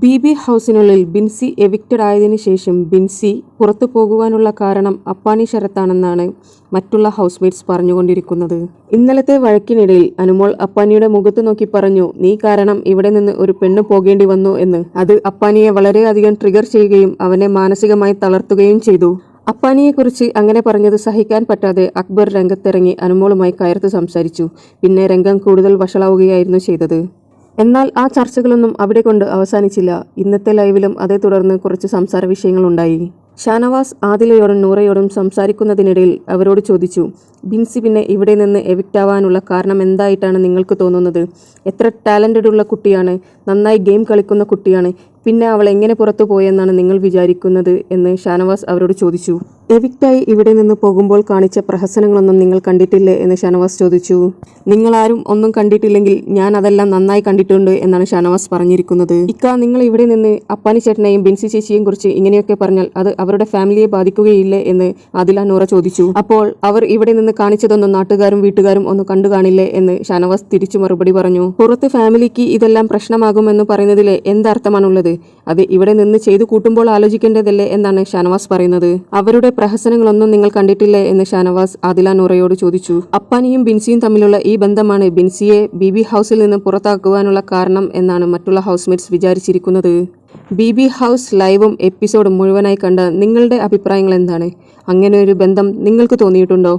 B ഹൗസിനുള്ളിൽ Binsi evicted ആയതിനു ശേഷം ബിൻസി പുറത്തു പോകുവാനുള്ള കാരണം അപ്പാനി ശരത്താണെന്നാണ് മറ്റുള്ള ഹൗസ്മേറ്റ്സ് പറഞ്ഞുകൊണ്ടിരിക്കുന്നത്. ഇന്നലത്തെ വഴക്കിനിടയിൽ അനുമോൾ അപ്പാനിയുടെ മുഖത്ത് നോക്കി പറഞ്ഞു, നീ കാരണം ഇവിടെ നിന്ന് ഒരു പെണ്ണ് പോകേണ്ടി വന്നു എന്ന്. അത് അപ്പാനിയെ വളരെയധികം ട്രിഗർ ചെയ്യുകയും അവനെ മാനസികമായി തളർത്തുകയും ചെയ്തു. അപ്പാനിയെക്കുറിച്ച് അങ്ങനെ പറഞ്ഞത് സഹിക്കാൻ പറ്റാതെ അക്ബർ രംഗത്തിറങ്ങി അനുമോളുമായി കയർത്ത് സംസാരിച്ചു. പിന്നെ രംഗം കൂടുതൽ വഷളാവുകയായിരുന്നു ചെയ്തത്. എന്നാൽ ആ ചർച്ചകളൊന്നും അവിടെ കൊണ്ട് അവസാനിച്ചില്ല. ഇന്നത്തെ ലൈവിലും അതേ തുടർന്ന് കുറച്ച് സംസാര വിഷയങ്ങളുണ്ടായി. ഷാനവാസ് ആദിലയോടും നൂറയോടും സംസാരിക്കുന്നതിനിടയിൽ അവരോട് ചോദിച്ചു, ബിൻസി പിന്നെ ഇവിടെ നിന്ന് എവിക്റ്റ് ആവാനുള്ള കാരണം എന്തായിട്ടാണ് നിങ്ങൾക്ക് തോന്നുന്നത്? എത്ര ടാലൻറ്റഡ് ഉള്ള കുട്ടിയാണ്, നന്നായി ഗെയിം കളിക്കുന്ന കുട്ടിയാണ്, പിന്നെ അവൾ എങ്ങനെ പുറത്തു പോയെന്നാണ് നിങ്ങൾ വിചാരിക്കുന്നത് എന്ന് ഷാനവാസ് അവരോട് ചോദിച്ചു. എവിക്റ്റായി ഇവിടെ നിന്ന് പോകുമ്പോൾ കാണിച്ച പ്രഹസനങ്ങളൊന്നും നിങ്ങൾ കണ്ടിട്ടില്ലേ എന്ന് ഷാനവാസ് ചോദിച്ചു. നിങ്ങളാരും ഒന്നും കണ്ടിട്ടില്ലെങ്കിൽ ഞാൻ അതെല്ലാം നന്നായി കണ്ടിട്ടുണ്ട് എന്നാണ് ഷാനവാസ് പറഞ്ഞിരിക്കുന്നത്. നിങ്ങൾ ഇവിടെ നിന്ന് അപ്പാനി ചേട്ടനെയും ബിൻസി ചേച്ചിയെയും കുറിച്ച് ഇങ്ങനെയൊക്കെ പറഞ്ഞാൽ അത് അവരുടെ ഫാമിലിയെ ബാധിക്കുകയില്ലേ എന്ന് ആദില നൂറ ചോദിച്ചു. അപ്പോൾ അവർ ഇവിടെ നിന്ന് കാണിച്ചതൊന്നും നാട്ടുകാരും വീട്ടുകാരും ഒന്നും കണ്ടു കാണില്ലേ എന്ന് ഷാനവാസ് തിരിച്ചു മറുപടി പറഞ്ഞു. പുറത്ത് ഫാമിലിക്ക് ഇതെല്ലാം പ്രശ്നമാകുമെന്ന് പറയുന്നതിൽ എന്തർത്ഥമാണുള്ളത്? അത് ഇവിടെ നിന്ന് ചെയ്തു കൂട്ടുമ്പോൾ ആലോചിക്കേണ്ടതല്ലേ എന്നാണ് ഷാനവാസ് പറയുന്നത്. അവരുടെ പ്രഹസനങ്ങളൊന്നും നിങ്ങൾ കണ്ടിട്ടില്ലേ എന്ന് ഷാനവാസ് ആദില നൂറയോട് ചോദിച്ചു. അപ്പാനിയും ബിൻസിയും തമ്മിലുള്ള ഈ ബന്ധമാണ് ബിൻസിയെ ബി ഹൗസിൽ നിന്ന് പുറത്താക്കുവാനുള്ള കാരണം എന്നാണ് മറ്റുള്ള ഹൗസ്മേറ്റ്സ് വിചാരിച്ചിരിക്കുന്നത്. ബി ഹൗസ് ലൈവും എപ്പിസോഡും മുഴുവനായി കണ്ട നിങ്ങളുടെ അഭിപ്രായങ്ങൾ എന്താണ്? അങ്ങനെ ഒരു ബന്ധം നിങ്ങൾക്ക് തോന്നിയിട്ടുണ്ടോ?